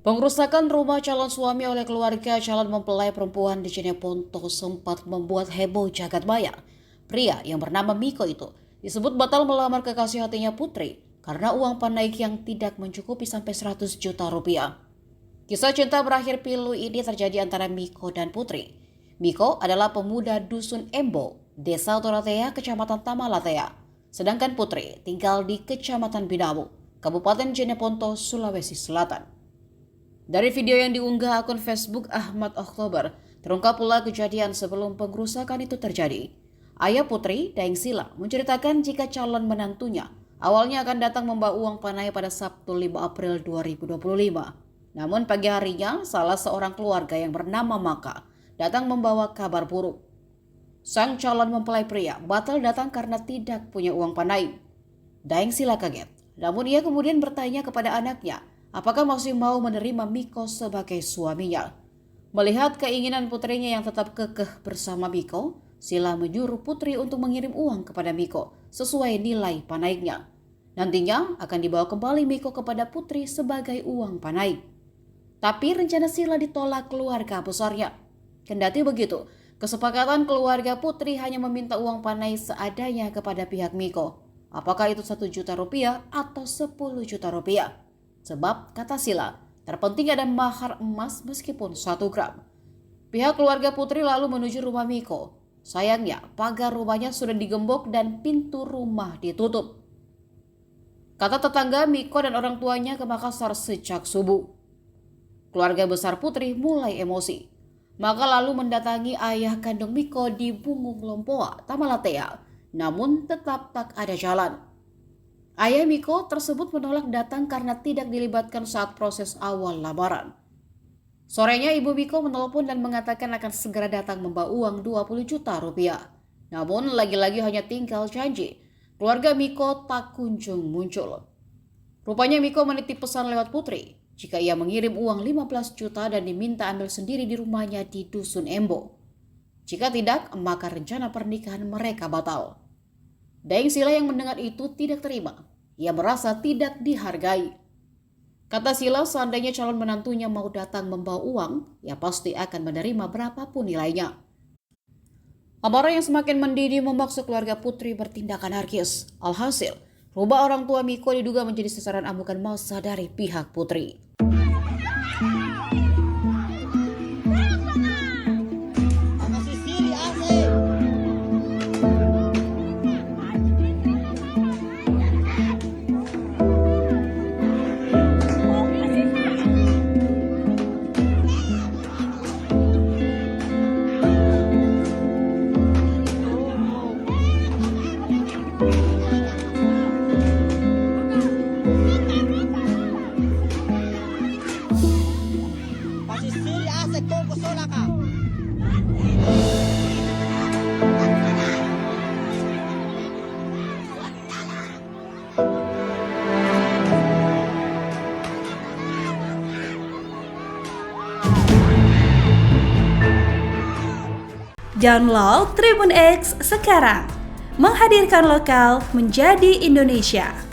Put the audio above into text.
Pengrusakan rumah calon suami oleh keluarga calon mempelai perempuan di Jeneponto sempat membuat heboh jagat maya. Pria yang bernama Miko itu disebut batal melamar kekasih hatinya Putri karena uang panaik yang tidak mencukupi sampai 100 juta rupiah. Kisah cinta berakhir pilu ini terjadi antara Miko dan Putri. Miko adalah pemuda dusun Embo, Desa Toratea, Kecamatan Tamalatea. Sedangkan Putri tinggal di Kecamatan Binamu, Kabupaten Jeneponto, Sulawesi Selatan. Dari video yang diunggah akun Facebook Ahmad Oktober, terungkap pula kejadian sebelum pengrusakan itu terjadi. Ayah Putri, Daeng Sila, menceritakan jika calon menantunya awalnya akan datang membawa uang panai pada Sabtu 5 April 2025. Namun pagi harinya, salah seorang keluarga yang bernama Maka datang membawa kabar buruk. Sang calon mempelai pria batal datang karena tidak punya uang panai. Daeng Sila kaget, namun ia kemudian bertanya kepada anaknya, apakah masih mau menerima Miko sebagai suaminya? Melihat keinginan putrinya yang tetap kekeh bersama Miko, Sila menyuruh Putri untuk mengirim uang kepada Miko sesuai nilai panaiknya. Nantinya akan dibawa kembali Miko kepada Putri sebagai uang panaik. Tapi rencana Sila ditolak keluarga besarnya. Kendati begitu, kesepakatan keluarga Putri hanya meminta uang panai seadanya kepada pihak Miko. Apakah itu 1 juta rupiah atau 10 juta rupiah? Sebab, kata Sila, terpenting ada mahar emas meskipun 1 gram. Pihak keluarga Putri lalu menuju rumah Miko. Sayangnya, pagar rumahnya sudah digembok dan pintu rumah ditutup. Kata tetangga, Miko dan orang tuanya ke Makassar sejak subuh. Keluarga besar Putri mulai emosi. Maka lalu mendatangi ayah kandung Miko di Bungung Lompoa, Tamalatea. Namun tetap tak ada jalan. Ayah Miko tersebut menolak datang karena tidak dilibatkan saat proses awal lamaran. Sorenya ibu Miko menelpon dan mengatakan akan segera datang membawa uang 20 juta rupiah. Namun lagi-lagi hanya tinggal janji. Keluarga Miko tak kunjung muncul. Rupanya Miko menitip pesan lewat Putri jika ia mengirim uang 15 juta dan diminta ambil sendiri di rumahnya di Dusun Embo. Jika tidak, maka rencana pernikahan mereka batal. Daeng Sila yang mendengar itu tidak terima. Ia merasa tidak dihargai. Kata Sila, seandainya calon menantunya mau datang membawa uang, ia pasti akan menerima berapapun nilainya. Amarah yang semakin mendidih memaksa keluarga Putri bertindak anarkis. Alhasil, rumah orang tua Miko diduga menjadi sasaran amukan massa dari pihak Putri. Download Tribun X sekarang, menghadirkan lokal menjadi Indonesia.